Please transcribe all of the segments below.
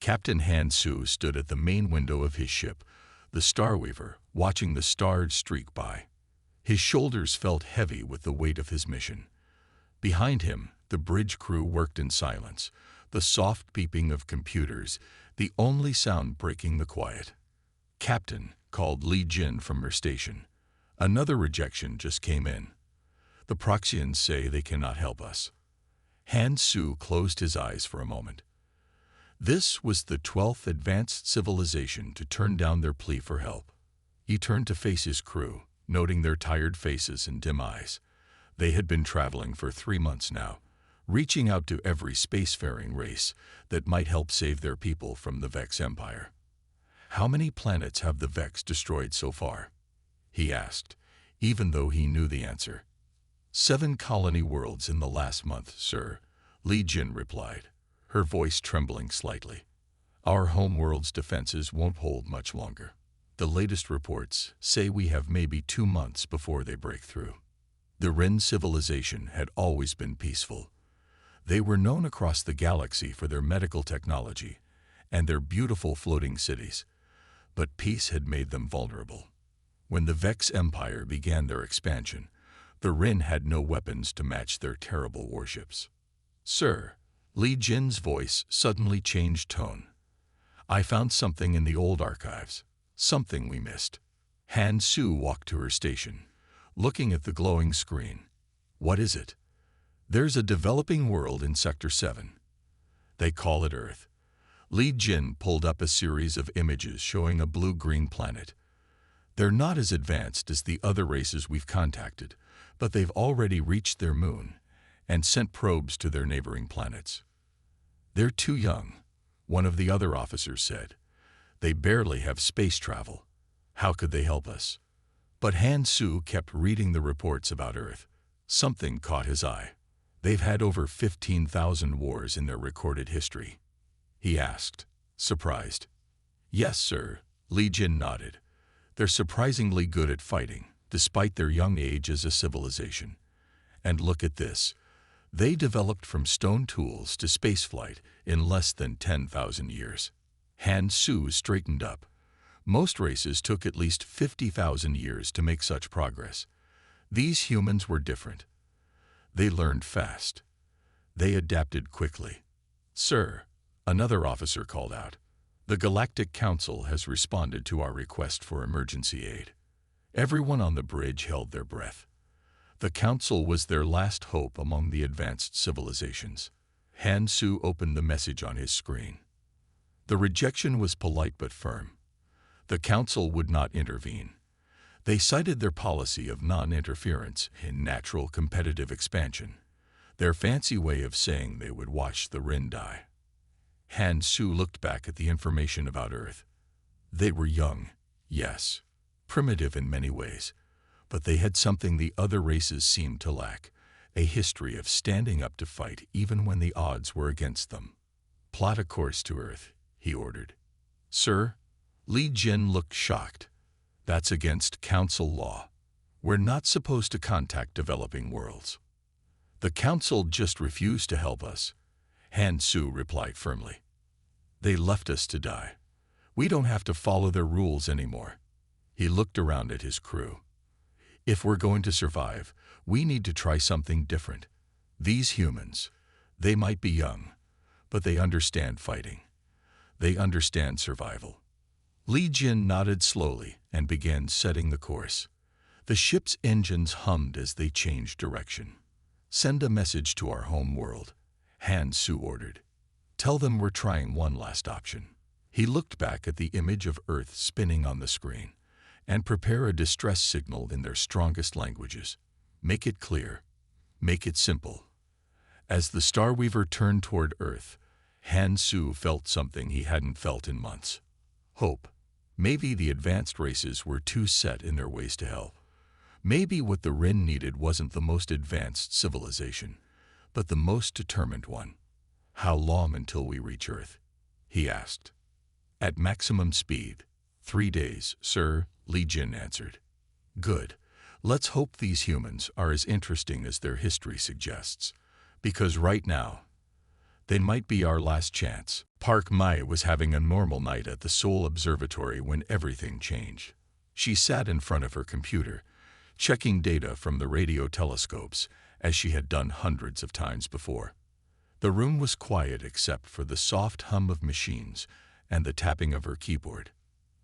Captain Han Su stood at the main window of his ship, the Starweaver, watching the stars streak by. His shoulders felt heavy with the weight of his mission. Behind him, the bridge crew worked in silence, the soft beeping of computers, the only sound breaking the quiet. "Captain," called Li Jin from her station. "Another rejection just came in. The Proxians say they cannot help us." Han Su closed his eyes for a moment. This was the 12th advanced civilization to turn down their plea for help. He turned to face his crew, noting their tired faces and dim eyes. They had been traveling for 3 months now, reaching out to every spacefaring race that might help save their people from the Vex Empire. "How many planets have the Vex destroyed so far?" he asked, even though he knew the answer. 7 colony worlds in the last month, sir," Li Jin replied, her voice trembling slightly. "Our home world's defenses won't hold much longer. The latest reports say we have maybe 2 months before they break through." The Ren civilization had always been peaceful. They were known across the galaxy for their medical technology and their beautiful floating cities, but peace had made them vulnerable. When the Vex Empire began their expansion, the Ren had no weapons to match their terrible warships. "Sir," Li Jin's voice suddenly changed tone. "I found something in the old archives, something we missed." Han Su walked to her station, looking at the glowing screen. "What is it?" "There's a developing world in Sector 7. They call it Earth." Li Jin pulled up a series of images showing a blue-green planet. "They're not as advanced as the other races we've contacted, but they've already reached their moon and sent probes to their neighboring planets." "They're too young," one of the other officers said. "They barely have space travel. How could they help us?" But Han Su kept reading the reports about Earth. Something caught his eye. "They've had over 15,000 wars in their recorded history," he asked, surprised. "Yes, sir," Li Jin nodded. "They're surprisingly good at fighting, despite their young age as a civilization. And look at this. They developed from stone tools to spaceflight in less than 10,000 years." Han Su straightened up. Most races took at least 50,000 years to make such progress. These humans were different. They learned fast. They adapted quickly. "Sir," another officer called out, "the Galactic Council has responded to our request for emergency aid." Everyone on the bridge held their breath. The Council was their last hope among the advanced civilizations. Han Su opened the message on his screen. The rejection was polite but firm. The Council would not intervene. They cited their policy of non-interference in natural competitive expansion, their fancy way of saying they would watch the Ren die. Han Su looked back at the information about Earth. They were young, yes, primitive in many ways, but they had something the other races seemed to lack, a history of standing up to fight even when the odds were against them. "Plot a course to Earth," he ordered. "Sir?" Li Jin looked shocked. "That's against Council law. We're not supposed to contact developing worlds." "The Council just refused to help us," Han Su replied firmly. "They left us to die. We don't have to follow their rules anymore." He looked around at his crew. "If we're going to survive, we need to try something different. These humans, they might be young, but they understand fighting. They understand survival." Li Jin nodded slowly and began setting the course. The ship's engines hummed as they changed direction. "Send a message to our home world," Han Su ordered. "Tell them we're trying one last option." He looked back at the image of Earth spinning on the screen. "And prepare a distress signal in their strongest languages. Make it clear. Make it simple." As the Starweaver turned toward Earth, Han Su felt something he hadn't felt in months. Hope. Maybe the advanced races were too set in their ways to help. Maybe what the Ren needed wasn't the most advanced civilization, but the most determined one. "How long until we reach Earth?" he asked. "At maximum speed. 3 days, sir," Li Jin answered. "Good. Let's hope these humans are as interesting as their history suggests, because right now, They might be our last chance. Park Mai was having a normal night at the Seoul Observatory when everything changed. She sat in front of her computer, checking data from the radio telescopes, as she had done hundreds of times before. The room was quiet except for the soft hum of machines and the tapping of her keyboard.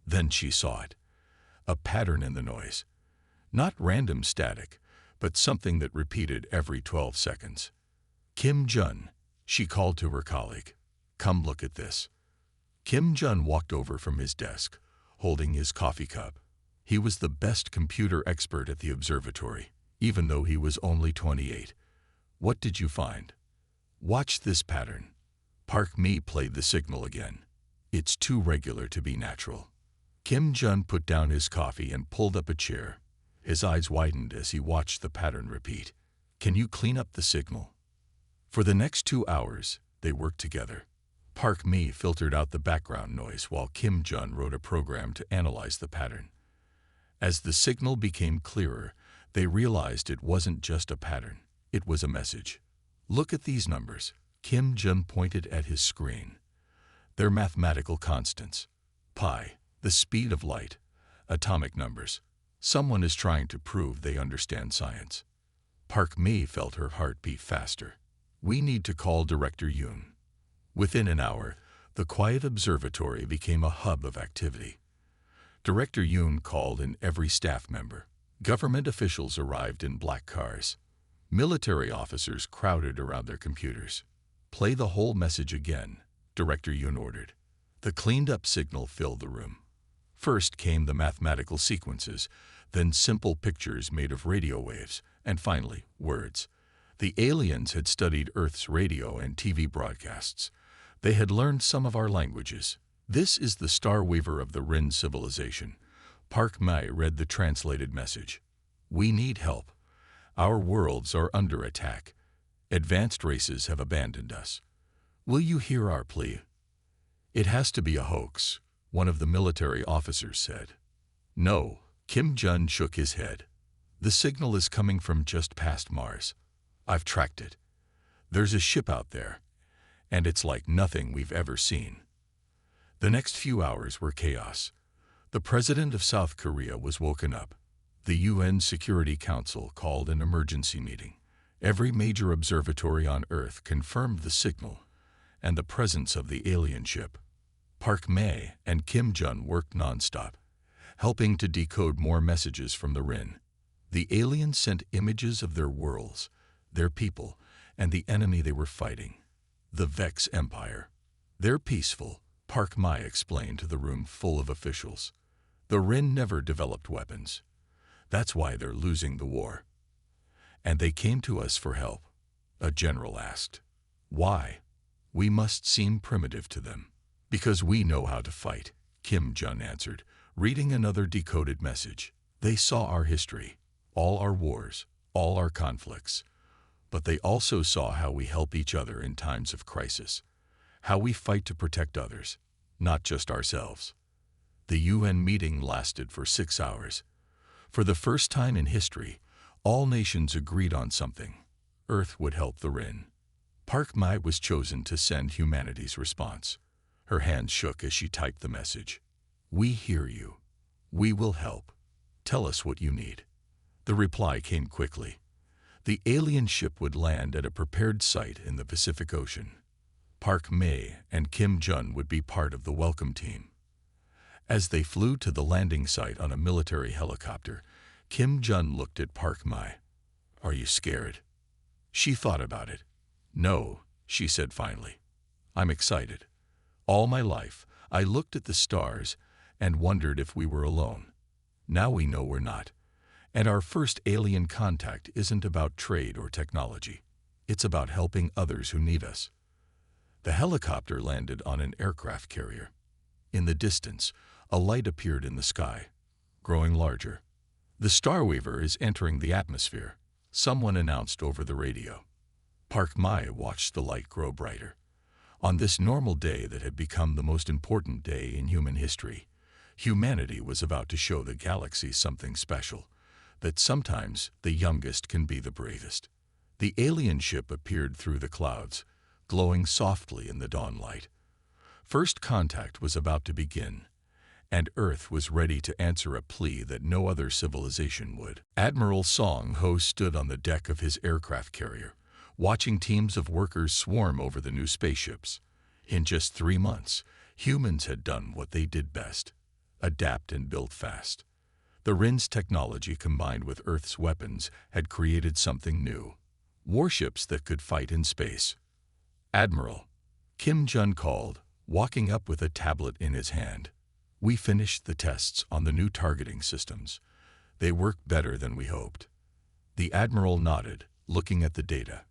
Then she saw it. A pattern in the noise. Not random static, but something that repeated every 12 seconds. Kim Jun, she called to her colleague. Come look at this. Kim Jun walked over from his desk, holding his coffee cup. He was the best computer expert at the observatory, even though he was only 28. What did you find? Watch this pattern. Park Mi played the signal again. It's too regular to be natural. Kim Jun put down his coffee and pulled up a chair. His eyes widened as he watched the pattern repeat. Can you clean up the signal? For the next 2 hours, they worked together. Park Mi filtered out the background noise while Kim Jun wrote a program to analyze the pattern. As the signal became clearer, they realized it wasn't just a pattern, it was a message. Look at these numbers. Kim Jun pointed at his screen. They're mathematical constants. Pi, the speed of light, atomic numbers. Someone is trying to prove they understand science. Park Mi felt her heart beat faster. We need to call Director Yoon. Within an hour, the quiet observatory became a hub of activity. Director Yoon called in every staff member. Government officials arrived in black cars. Military officers crowded around their computers. Play the whole message again, Director Yoon ordered. The cleaned-up signal filled the room. First came the mathematical sequences, then simple pictures made of radio waves, and finally, words. The aliens had studied Earth's radio and TV broadcasts. They had learned some of our languages. This is the Star Weaver of the Rin civilization. Park Mai read the translated message. We need help. Our worlds are under attack. Advanced races have abandoned us. Will you hear our plea? It has to be a hoax, one of the military officers said. No, Kim Jun shook his head. The signal is coming from just past Mars. I've tracked it. There's a ship out there, and it's like nothing we've ever seen. The next few hours were chaos. The president of South Korea was woken up. The UN Security Council called an emergency meeting. Every major observatory on Earth confirmed the signal and the presence of the alien ship. Park Mai and Kim Jun worked nonstop, helping to decode more messages from the Rin. The aliens sent images of their worlds, their people, and the enemy they were fighting, the Vex Empire. They're peaceful, Park Mai explained to the room full of officials. The Rin never developed weapons. That's why they're losing the war. And they came to us for help. A general asked. Why? We must seem primitive to them. Because we know how to fight, Kim Jun answered, reading another decoded message. They saw our history, all our wars, all our conflicts. But they also saw how we help each other in times of crisis, how we fight to protect others, not just ourselves. The UN meeting lasted for 6 hours. For the first time in history, all nations agreed on something. Earth would help the Rin. Park Mai was chosen to send humanity's response. Her hands shook as she typed the message. We hear you. We will help. Tell us what you need. The reply came quickly. The alien ship would land at a prepared site in the Pacific Ocean. Park Mai and Kim Jun would be part of the welcome team. As they flew to the landing site on a military helicopter, Kim Jun looked at Park Mai. Are you scared? She thought about it. No, she said finally. I'm excited. All my life, I looked at the stars and wondered if we were alone. Now we know we're not. And our first alien contact isn't about trade or technology. It's about helping others who need us. The helicopter landed on an aircraft carrier. In the distance, a light appeared in the sky, growing larger. The Starweaver is entering the atmosphere, someone announced over the radio. Park Mai watched the light grow brighter. On this normal day that had become the most important day in human history, humanity was about to show the galaxy something special, that sometimes the youngest can be the bravest. The alien ship appeared through the clouds, glowing softly in the dawn light. First contact was about to begin, and Earth was ready to answer a plea that no other civilization would. Admiral Song Ho stood on the deck of his aircraft carrier, watching teams of workers swarm over the new spaceships. In just 3 months, humans had done what they did best: adapt and build fast. The Rin's technology combined with Earth's weapons had created something new: warships that could fight in space. "Admiral," Kim Jun called, walking up with a tablet in his hand. "We finished the tests on the new targeting systems. They worked better than we hoped." The Admiral nodded, looking at the data.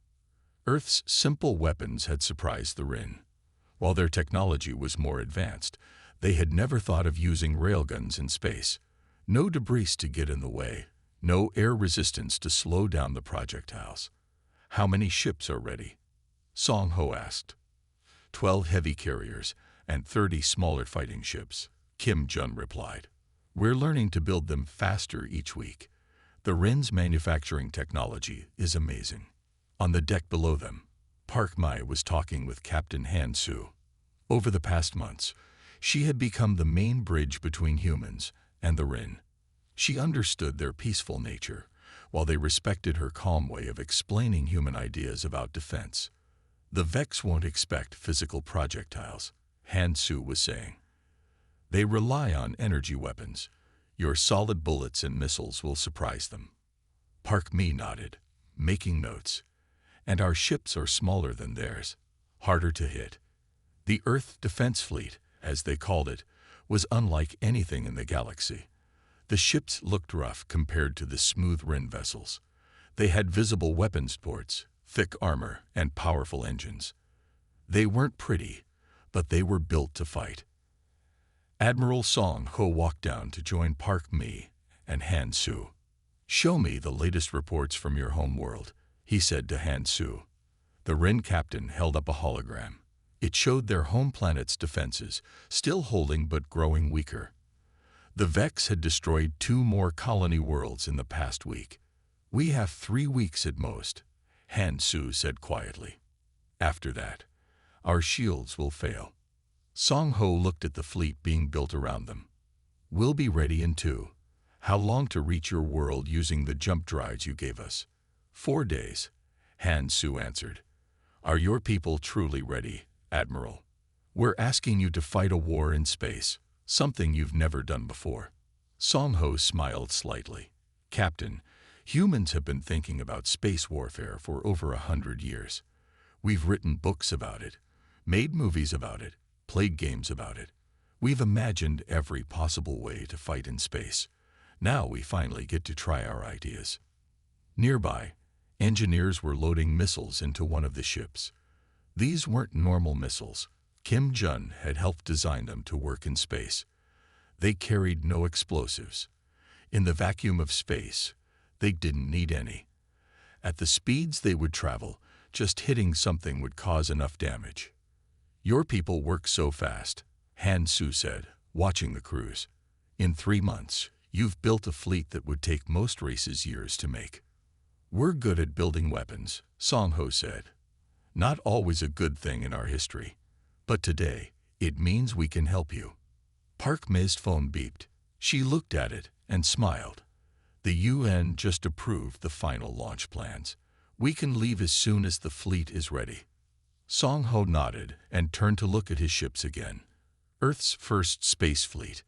Earth's simple weapons had surprised the Rin. While their technology was more advanced, they had never thought of using railguns in space. No debris to get in the way, no air resistance to slow down the projectiles. "How many ships are ready?" Song Ho asked. 12 heavy carriers and 30 smaller fighting ships," Kim Jun replied. "We're learning to build them faster each week. The Rin's manufacturing technology is amazing." On the deck below them, Park Mai was talking with Captain Han Su. Over the past months, she had become the main bridge between humans and the Rin. She understood their peaceful nature, while they respected her calm way of explaining human ideas about defense. "The Vex won't expect physical projectiles," Han Su was saying. "They rely on energy weapons. Your solid bullets and missiles will surprise them." Park Mi nodded, making notes. "And our ships are smaller than theirs, harder to hit." The Earth Defense Fleet, as they called it, was unlike anything in the galaxy. The ships looked rough compared to the smooth Rin vessels. They had visible weapons ports, thick armor, and powerful engines. They weren't pretty, but they were built to fight. Admiral Song Ho walked down to join Park Mi and Han Su. "Show me the latest reports from your home world," he said to Han Su. The Rin captain held up a hologram. It showed their home planet's defenses, still holding but growing weaker. The Vex had destroyed 2 more colony worlds in the past week. "We have 3 weeks at most," Han Su said quietly. "After that, our shields will fail." Song Ho looked at the fleet being built around them. "We'll be ready in 2. How long to reach your world using the jump drives you gave us?" 4 days, Han Su answered. "Are your people truly ready, Admiral? We're asking you to fight a war in space, something you've never done before." Song Ho smiled slightly. "Captain, humans have been thinking about space warfare for over 100 years. We've written books about it, made movies about it, played games about it. We've imagined every possible way to fight in space. Now we finally get to try our ideas." Nearby, engineers were loading missiles into one of the ships. These weren't normal missiles. Kim Jun had helped design them to work in space. They carried no explosives. In the vacuum of space, they didn't need any. At the speeds they would travel, just hitting something would cause enough damage. "Your people work so fast," Han Su said, watching the crews. "In 3 months, you've built a fleet that would take most races years to make." "We're good at building weapons," Song Ho said. "Not always a good thing in our history. But today, it means we can help you." Park Mi's phone beeped. She looked at it and smiled. "The UN just approved the final launch plans. We can leave as soon as the fleet is ready." Song Ho nodded and turned to look at his ships again. Earth's first space fleet.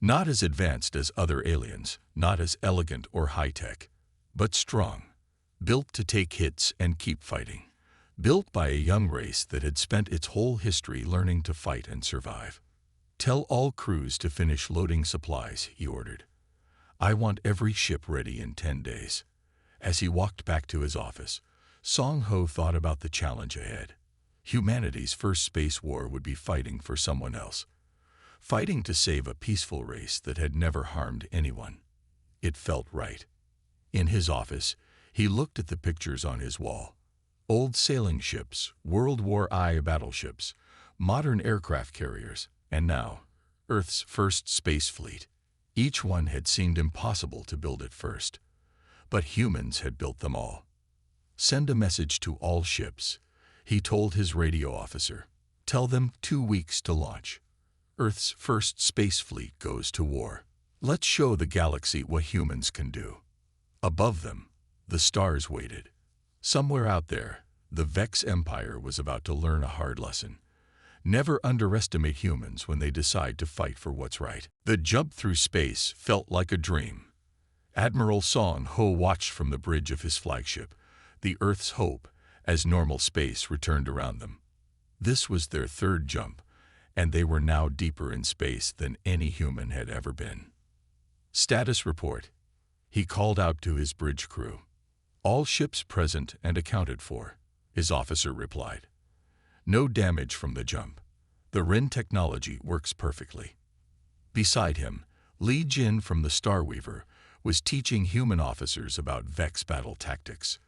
Not as advanced as other aliens, not as elegant or high-tech, but strong. Built to take hits and keep fighting. Built by a young race that had spent its whole history learning to fight and survive. "Tell all crews to finish loading supplies," he ordered. "I want every ship ready in 10 days." As he walked back to his office, Song Ho thought about the challenge ahead. Humanity's first space war would be fighting for someone else. Fighting to save a peaceful race that had never harmed anyone. It felt right. In his office, he looked at the pictures on his wall. Old sailing ships, World War I battleships, modern aircraft carriers, and now, Earth's first space fleet. Each one had seemed impossible to build at first. But humans had built them all. "Send a message to all ships. He told his radio officer, "Tell them 2 weeks to launch. Earth's first space fleet goes to war. Let's show the galaxy what humans can do." Above them, the stars waited. Somewhere out there, the Vex Empire was about to learn a hard lesson. Never underestimate humans when they decide to fight for what's right. The jump through space felt like a dream. Admiral Song Ho watched from the bridge of his flagship, the Earth's Hope, as normal space returned around them. This was their third jump, and they were now deeper in space than any human had ever been. "Status report," he called out to his bridge crew. "All ships present and accounted for," his officer replied. "No damage from the jump. The Ren technology works perfectly." Beside him, Li Jin from the Starweaver was teaching human officers about Vex battle tactics.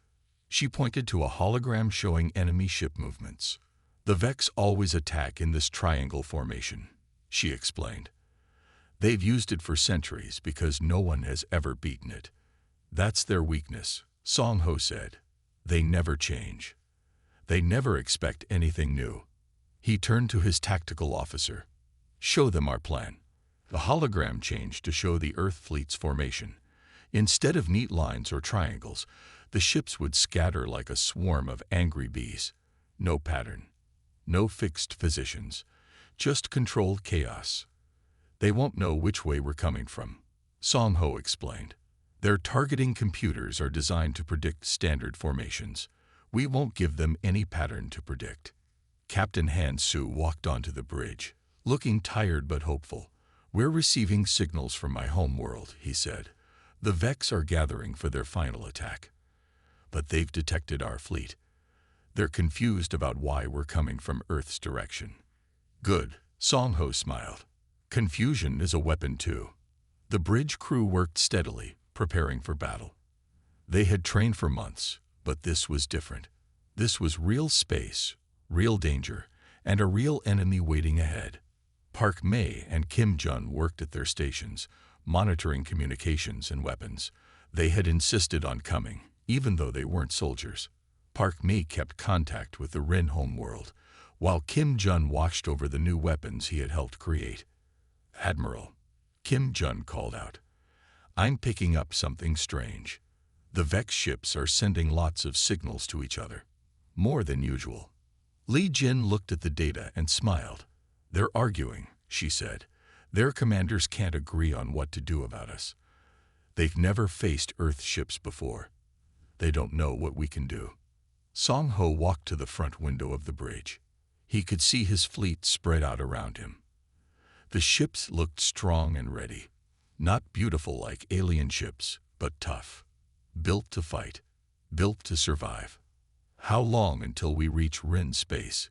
She pointed to a hologram showing enemy ship movements. "The Vex always attack in this triangle formation," she explained. "They've used it for centuries because no one has ever beaten it. That's their weakness," Song Ho said. "They never change. They never expect anything new." He turned to his tactical officer. "Show them our plan." The hologram changed to show the Earth fleet's formation. Instead of neat lines or triangles, the ships would scatter like a swarm of angry bees. No pattern, no fixed positions, just controlled chaos. "They won't know which way we're coming from," Song Ho explained. "Their targeting computers are designed to predict standard formations. We won't give them any pattern to predict." Captain Han Su walked onto the bridge, looking tired but hopeful. "We're receiving signals from my home world," he said. "The Vex are gathering for their final attack. But they've detected our fleet. They're confused about why we're coming from Earth's direction." "Good," Song Ho smiled. "Confusion is a weapon too." The bridge crew worked steadily, preparing for battle. They had trained for months, but this was different. This was real space, real danger, and a real enemy waiting ahead. Park Mei and Kim Jun worked at their stations, monitoring communications and weapons. They had insisted on coming, even though they weren't soldiers. Park Mei kept contact with the Ren homeworld, while Kim Jun watched over the new weapons he had helped create. "Admiral," Kim Jun called out, "I'm picking up something strange. The Vex ships are sending lots of signals to each other. More than usual." Li Jin looked at the data and smiled. "They're arguing," she said. "Their commanders can't agree on what to do about us. They've never faced Earth ships before. They don't know what we can do." Song Ho walked to the front window of the bridge. He could see his fleet spread out around him. The ships looked strong and ready. Not beautiful like alien ships, but tough. Built to fight. Built to survive. "How long until we reach Ren space?"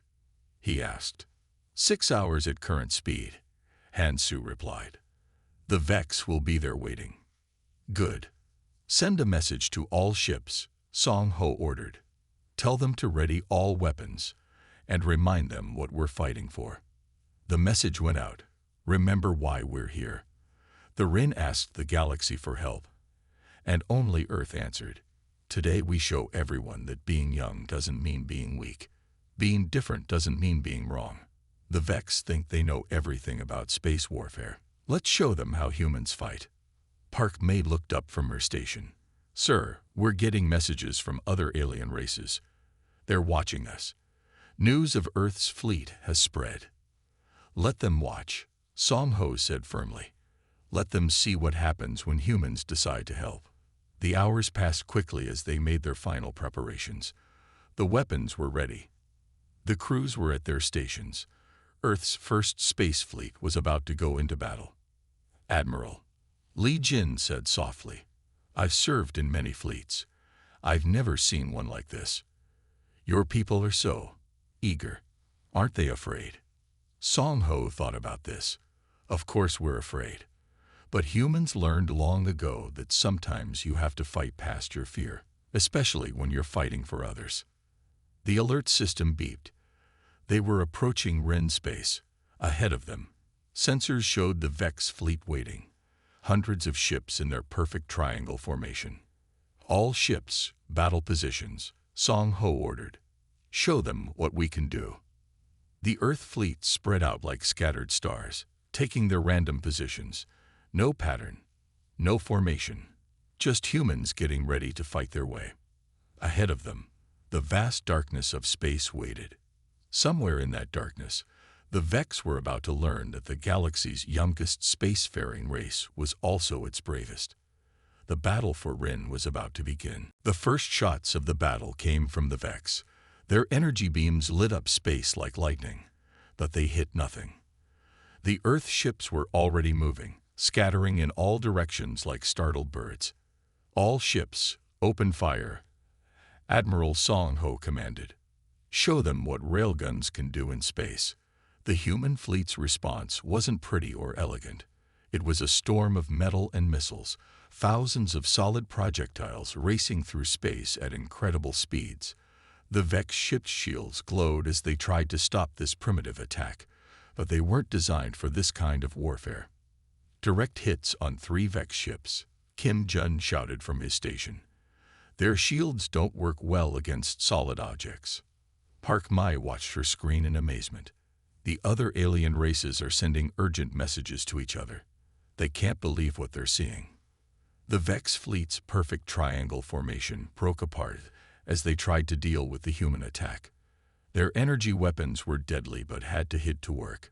he asked. 6 hours at current speed," Han Su replied. "The Vex will be there waiting." "Good. Send a message to all ships," Song Ho ordered. "Tell them to ready all weapons, and remind them what we're fighting for." The message went out. "Remember why we're here." The Ren asked the galaxy for help, and only Earth answered. "Today we show everyone that being young doesn't mean being weak. Being different doesn't mean being wrong. The Vex think they know everything about space warfare. Let's show them how humans fight." Park Mei looked up from her station. "Sir, we're getting messages from other alien races. They're watching us. News of Earth's fleet has spread." "Let them watch," Song Ho said firmly. "Let them see what happens when humans decide to help." The hours passed quickly as they made their final preparations. The weapons were ready. The crews were at their stations. Earth's first space fleet was about to go into battle. "Admiral," Li Jin said softly, "I've served in many fleets. I've never seen one like this. Your people are so eager. Aren't they afraid?" Song Ho thought about this. "Of course we're afraid. But humans learned long ago that sometimes you have to fight past your fear, especially when you're fighting for others." The alert system beeped. They were approaching Ren space. Ahead of them, sensors showed the Vex fleet waiting. Hundreds of ships in their perfect triangle formation. "All ships, battle positions," Song Ho ordered. Show them what we can do. The Earth fleet spread out like scattered stars, taking their random positions. No pattern, no formation, just humans getting ready to fight their way. Ahead of them, the vast darkness of space waited. Somewhere in that darkness, the Vex were about to learn that the galaxy's youngest spacefaring race was also its bravest. The battle for Rin was about to begin. The first shots of the battle came from the Vex. Their energy beams lit up space like lightning, but they hit nothing. The Earth ships were already moving, scattering in all directions like startled birds. All ships, open fire, Admiral Song Ho commanded. Show them what railguns can do in space. The human fleet's response wasn't pretty or elegant. It was a storm of metal and missiles, thousands of solid projectiles racing through space at incredible speeds. The Vex ship's shields glowed as they tried to stop this primitive attack, but they weren't designed for this kind of warfare. Direct hits on 3 Vex ships, Kim Jun shouted from his station. Their shields don't work well against solid objects. Park Mai watched her screen in amazement. The other alien races are sending urgent messages to each other. They can't believe what they're seeing. The Vex fleet's perfect triangle formation broke apart as they tried to deal with the human attack. Their energy weapons were deadly but had to hit to work.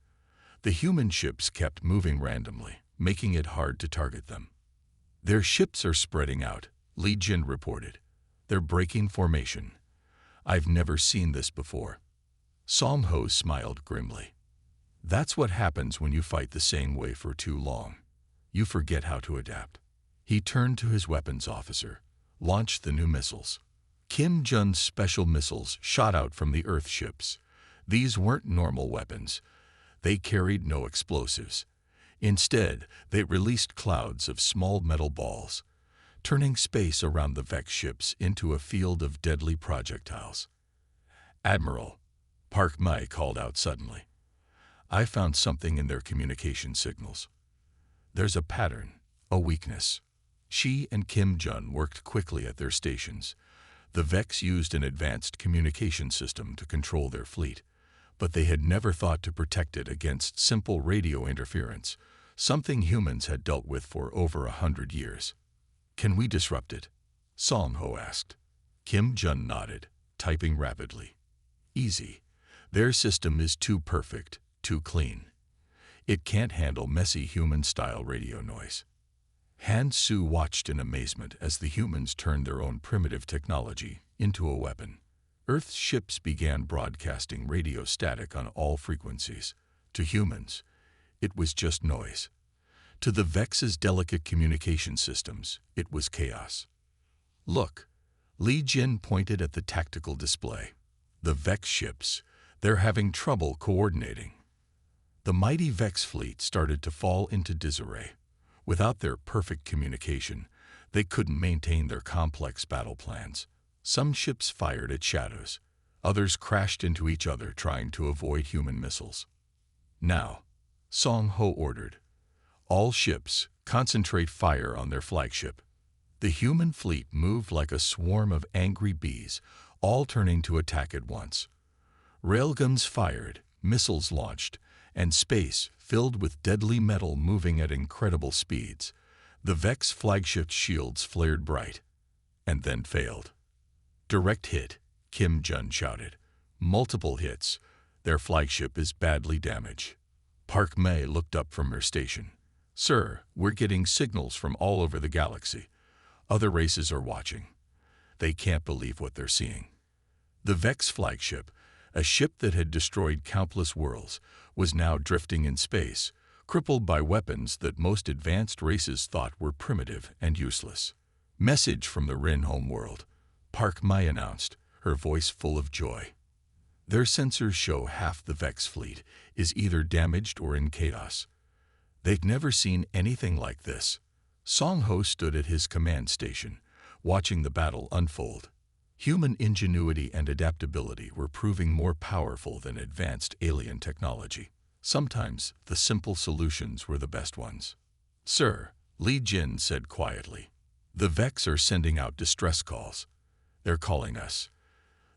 The human ships kept moving randomly, making it hard to target them. Their ships are spreading out, Li Jin reported. They're breaking formation. I've never seen this before. Song Ho smiled grimly. That's what happens when you fight the same way for too long. You forget how to adapt. He turned to his weapons officer. Launch the new missiles. Kim Jun's special missiles shot out from the Earth ships. These weren't normal weapons. They carried no explosives. Instead, they released clouds of small metal balls, turning space around the Vex ships into a field of deadly projectiles. Admiral, Park Mai called out suddenly. I found something in their communication signals. There's a pattern, a weakness. She and Kim Jun worked quickly at their stations. The Vex used an advanced communication system to control their fleet, but they had never thought to protect it against simple radio interference, something humans had dealt with for over 100 years. Can we disrupt it? Song Ho asked. Kim Jun nodded, typing rapidly. Easy. Their system is too perfect, too clean. It can't handle messy human-style radio noise. Han Su watched in amazement as the humans turned their own primitive technology into a weapon. Earth's ships began broadcasting radio static on all frequencies. To humans, it was just noise. To the Vex's delicate communication systems, it was chaos. Look, Li Jin pointed at the tactical display. The Vex ships, they're having trouble coordinating. The mighty Vex fleet started to fall into disarray. Without their perfect communication, they couldn't maintain their complex battle plans. Some ships fired at shadows. Others crashed into each other trying to avoid human missiles. Now, Song Ho ordered. All ships, concentrate fire on their flagship. The human fleet moved like a swarm of angry bees, all turning to attack at once. Railguns fired, missiles launched, and space filled with deadly metal moving at incredible speeds. The Vex flagship's shields flared bright, and then failed. Direct hit, Kim Jun shouted. Multiple hits. Their flagship is badly damaged. Park Mai looked up from her station. Sir, we're getting signals from all over the galaxy. Other races are watching. They can't believe what they're seeing. The Vex flagship, a ship that had destroyed countless worlds, was now drifting in space, crippled by weapons that most advanced races thought were primitive and useless. Message from the Rin homeworld, Park Mai announced, her voice full of joy. Their sensors show half the Vex fleet is either damaged or in chaos. They'd never seen anything like this. Song Ho stood at his command station, watching the battle unfold. Human ingenuity and adaptability were proving more powerful than advanced alien technology. Sometimes the simple solutions were the best ones. Sir, Li Jin said quietly, the Vex are sending out distress calls. They're calling us.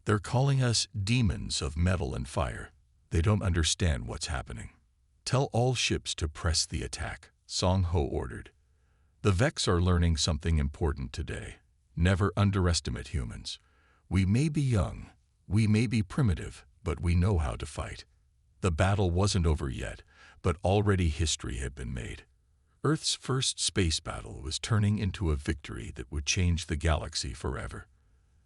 They're calling us demons of metal and fire. They don't understand what's happening. Tell all ships to press the attack, Song Ho ordered. The Vex are learning something important today. Never underestimate humans. We may be young, we may be primitive, but we know how to fight. The battle wasn't over yet, but already history had been made. Earth's first space battle was turning into a victory that would change the galaxy forever.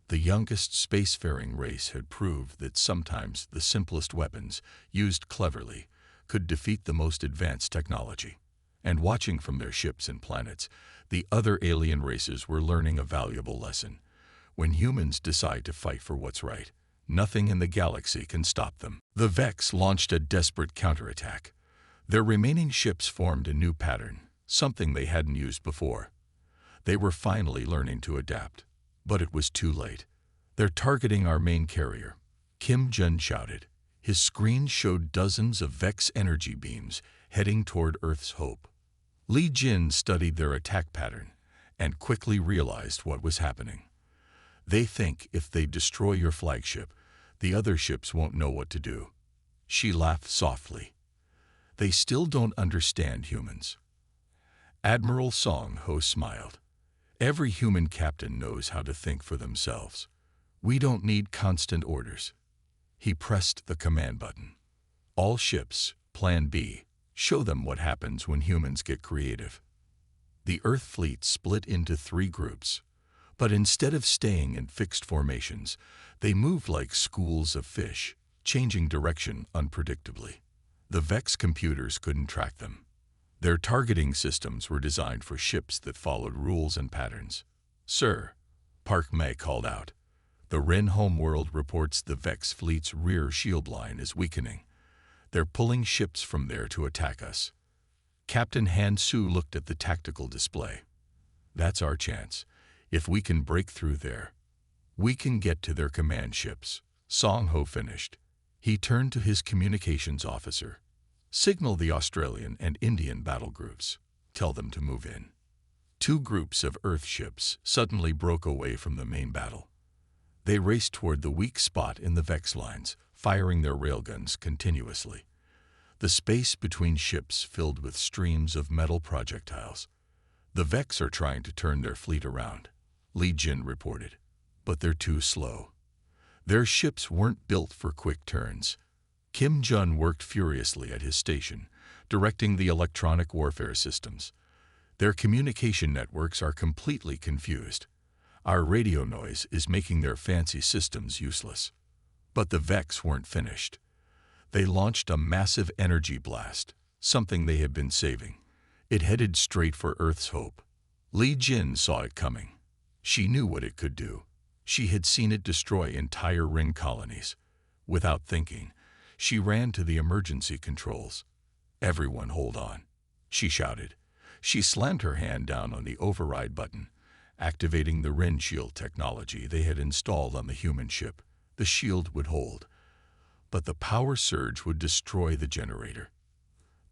The youngest spacefaring race had proved that sometimes the simplest weapons, used cleverly, could defeat the most advanced technology. And watching from their ships and planets, the other alien races were learning a valuable lesson. When humans decide to fight for what's right, nothing in the galaxy can stop them. The Vex launched a desperate counterattack. Their remaining ships formed a new pattern, something they hadn't used before. They were finally learning to adapt. But it was too late. They're targeting our main carrier, Kim Jun shouted. His screen showed dozens of Vex energy beams heading toward Earth's hope. Li Jin studied their attack pattern and quickly realized what was happening. They think if they destroy your flagship, the other ships won't know what to do. She laughed softly. They still don't understand humans. Admiral Song Ho smiled. Every human captain knows how to think for themselves. We don't need constant orders. He pressed the command button. All ships, Plan B, show them what happens when humans get creative. The Earth fleet split into 3 groups, but instead of staying in fixed formations, they moved like schools of fish, changing direction unpredictably. The Vex computers couldn't track them. Their targeting systems were designed for ships that followed rules and patterns. Sir, Park May called out. The Ren homeworld reports the Vex fleet's rear shield line is weakening. They're pulling ships from there to attack us. Captain Han Su looked at the tactical display. That's our chance. If we can break through there, we can get to their command ships. Song Ho finished. He turned to his communications officer. Signal the Australian and Indian battle groups. Tell them to move in. 2 groups of Earth ships suddenly broke away from the main battle. They raced toward the weak spot in the Vex lines, firing their railguns continuously. The space between ships filled with streams of metal projectiles. The Vex are trying to turn their fleet around, Li Jin reported, but they're too slow. Their ships weren't built for quick turns. Kim Jun worked furiously at his station, directing the electronic warfare systems. Their communication networks are completely confused. Our radio noise is making their fancy systems useless. But the Vex weren't finished. They launched a massive energy blast, something they had been saving. It headed straight for Earth's hope. Li Jin saw it coming. She knew what it could do. She had seen it destroy entire ring colonies. Without thinking, she ran to the emergency controls. Everyone hold on, she shouted. She slammed her hand down on the override button, activating the Ren shield technology they had installed on the human ship. The shield would hold, but the power surge would destroy the generator.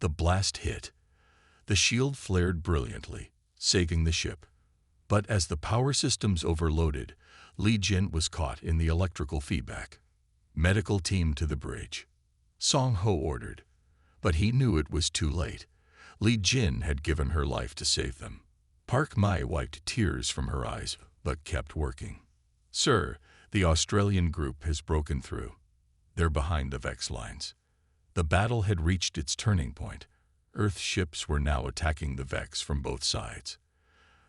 The blast hit. The shield flared brilliantly, sagging the ship. But as the power systems overloaded, Li Jin was caught in the electrical feedback. Medical team to the bridge, Song Ho ordered. But he knew it was too late. Li Jin had given her life to save them. Park Mai wiped tears from her eyes, but kept working. Sir, the Australian group has broken through. They're behind the Vex lines. The battle had reached its turning point. Earth ships were now attacking the Vex from both sides.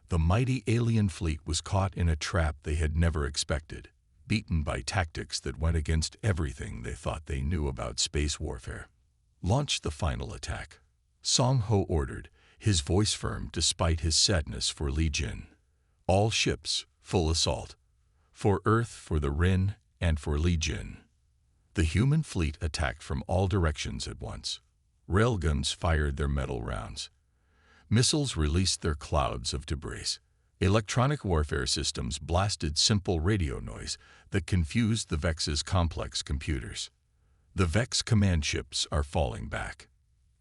The mighty alien fleet was caught in a trap they had never expected, beaten by tactics that went against everything they thought they knew about space warfare. Launch the final attack, Song Ho ordered, his voice firm despite his sadness for Li Jin. All ships, full assault. For Earth, for the Ren, and for Li Jin. The human fleet attacked from all directions at once. Railguns fired their metal rounds. Missiles released their clouds of debris. Electronic warfare systems blasted simple radio noise that confused the Vex's complex computers. The Vex command ships are falling back,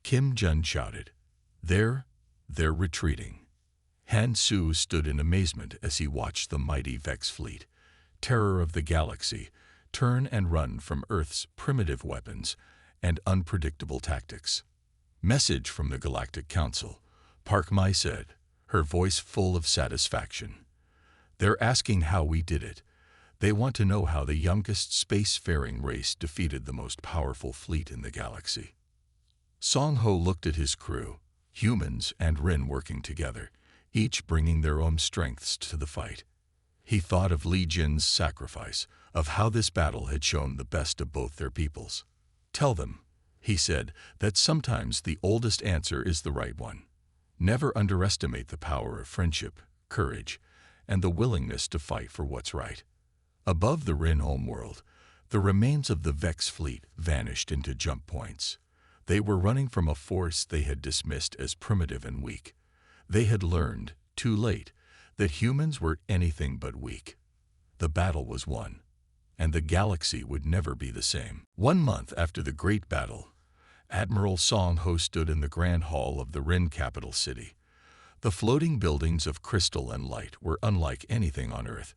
Kim Jun shouted. They're retreating. Han Su stood in amazement as he watched the mighty Vex fleet, terror of the galaxy, turn and run from Earth's primitive weapons and unpredictable tactics. Message from the Galactic Council, Park Mai said, her voice full of satisfaction. They're asking how we did it. They want to know how the youngest spacefaring race defeated the most powerful fleet in the galaxy. Song Ho looked at his crew, humans and Rin working together, each bringing their own strengths to the fight. He thought of Li Jin's sacrifice, of how this battle had shown the best of both their peoples. Tell them, he said, that sometimes the oldest answer is the right one. Never underestimate the power of friendship, courage, and the willingness to fight for what's right. Above the Rin homeworld, the remains of the Vex fleet vanished into jump points. They were running from a force they had dismissed as primitive and weak. They had learned, too late, that humans were anything but weak. The battle was won, and the galaxy would never be the same. 1 month after the great battle, Admiral Song Ho stood in the grand hall of the Rin capital city. The floating buildings of crystal and light were unlike anything on Earth.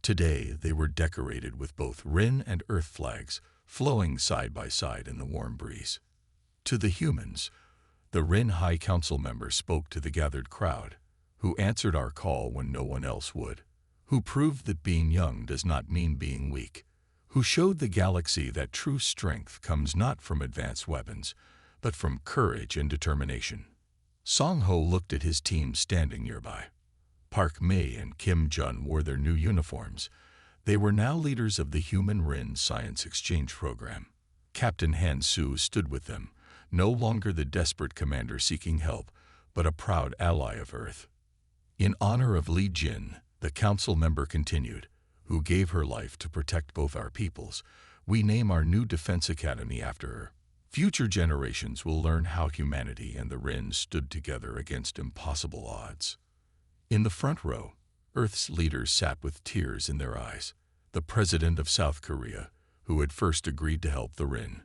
Today they were decorated with both Rin and Earth flags, flowing side by side in the warm breeze. To the humans, the Rin High Council member spoke to the gathered crowd, who answered our call when no one else would, who proved that being young does not mean being weak, who showed the galaxy that true strength comes not from advanced weapons, but from courage and determination. Song Ho looked at his team standing nearby. Park Mei and Kim Jun wore their new uniforms. They were now leaders of the Human Rin Science Exchange Program. Captain Han Su stood with them, no longer the desperate commander seeking help, but a proud ally of Earth. In honor of Li Jin, the council member continued, who gave her life to protect both our peoples, we name our new defense academy after her. Future generations will learn how humanity and the Rin stood together against impossible odds. In the front row, Earth's leaders sat with tears in their eyes. The president of South Korea, who had first agreed to help the Rin.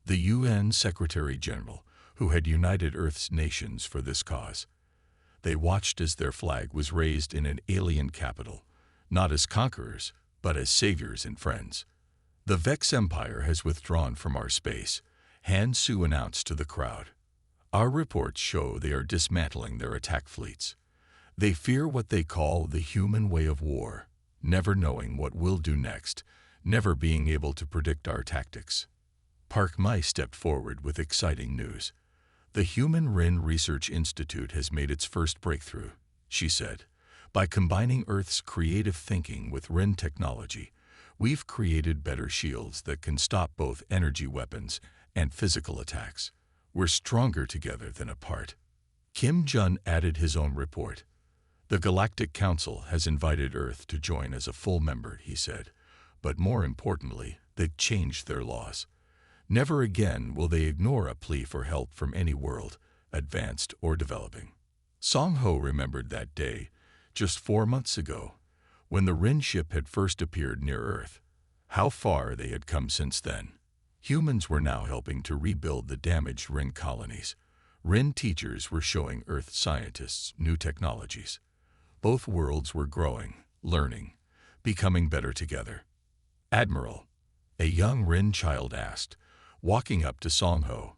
The UN Secretary General, who had united Earth's nations for this cause. They watched as their flag was raised in an alien capital, not as conquerors, but as saviors and friends. The Vex Empire has withdrawn from our space, Han Su announced to the crowd. Our reports show they are dismantling their attack fleets. They fear what they call the human way of war, never knowing what we'll do next, never being able to predict our tactics. Park Mai stepped forward with exciting news. The Human Rin Research Institute has made its first breakthrough, she said. By combining Earth's creative thinking with Rin technology, we've created better shields that can stop both energy weapons and physical attacks. We're stronger together than apart. Kim Jun added his own report. The Galactic Council has invited Earth to join as a full member, he said. But more importantly, they've changed their laws. Never again will they ignore a plea for help from any world, advanced or developing. Song Ho remembered that day, just 4 months ago, when the Rin ship had first appeared near Earth. How far they had come since then. Humans were now helping to rebuild the damaged Rin colonies. Rin teachers were showing Earth scientists new technologies. Both worlds were growing, learning, becoming better together. Admiral, a young Rin child asked, walking up to Song Ho,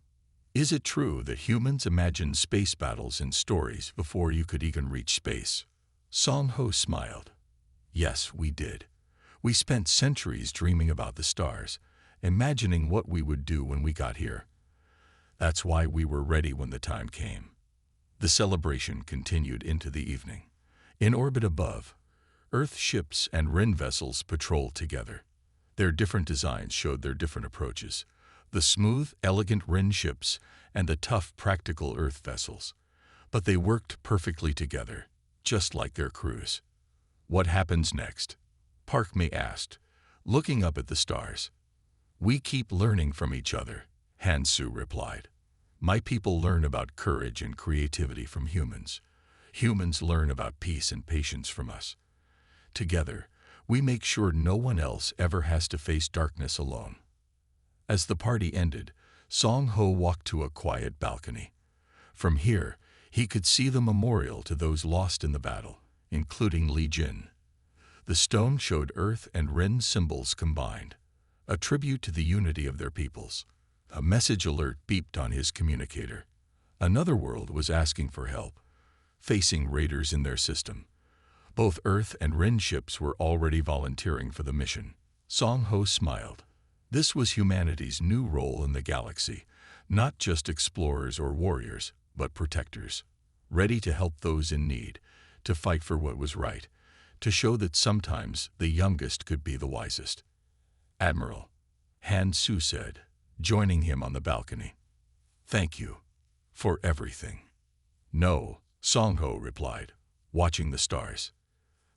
is it true that humans imagined space battles in stories before you could even reach space? Song Ho smiled. Yes, we did. We spent centuries dreaming about the stars, imagining what we would do when we got here. That's why we were ready when the time came. The celebration continued into the evening. In orbit above, Earth ships and Rin vessels patrolled together. Their different designs showed their different approaches. The smooth, elegant Rin ships and the tough, practical Earth vessels. But they worked perfectly together, just like their crews. What happens next? Park Mei asked, looking up at the stars. We keep learning from each other, Han Su replied. My people learn about courage and creativity from humans. Humans learn about peace and patience from us. Together, we make sure no one else ever has to face darkness alone. As the party ended, Song Ho walked to a quiet balcony. From here, he could see the memorial to those lost in the battle, including Li Jin. The stone showed Earth and Rin symbols combined. a tribute to the unity of their peoples. A message alert beeped on his communicator. Another world was asking for help, facing raiders in their system. Both Earth and Ren ships were already volunteering for the mission. Song Ho smiled. This was humanity's new role in the galaxy, not just explorers or warriors, but protectors, ready to help those in need, to fight for what was right, to show that sometimes the youngest could be the wisest. Admiral, Han Su said, joining him on the balcony. Thank you for everything. No, Song Ho replied, watching the stars.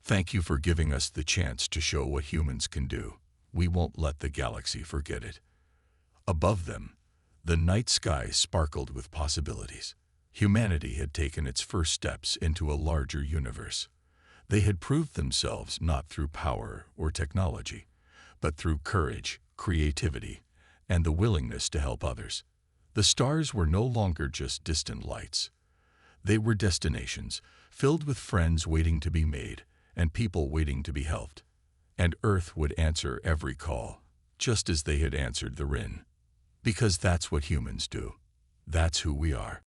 Thank you for giving us the chance to show what humans can do. We won't let the galaxy forget it. Above them, the night sky sparkled with possibilities. Humanity had taken its first steps into a larger universe. They had proved themselves not through power or technology, but through courage, creativity, and the willingness to help others. The stars were no longer just distant lights. They were destinations filled with friends waiting to be made and people waiting to be helped. And Earth would answer every call, just as they had answered the Rin. Because that's what humans do. That's who we are.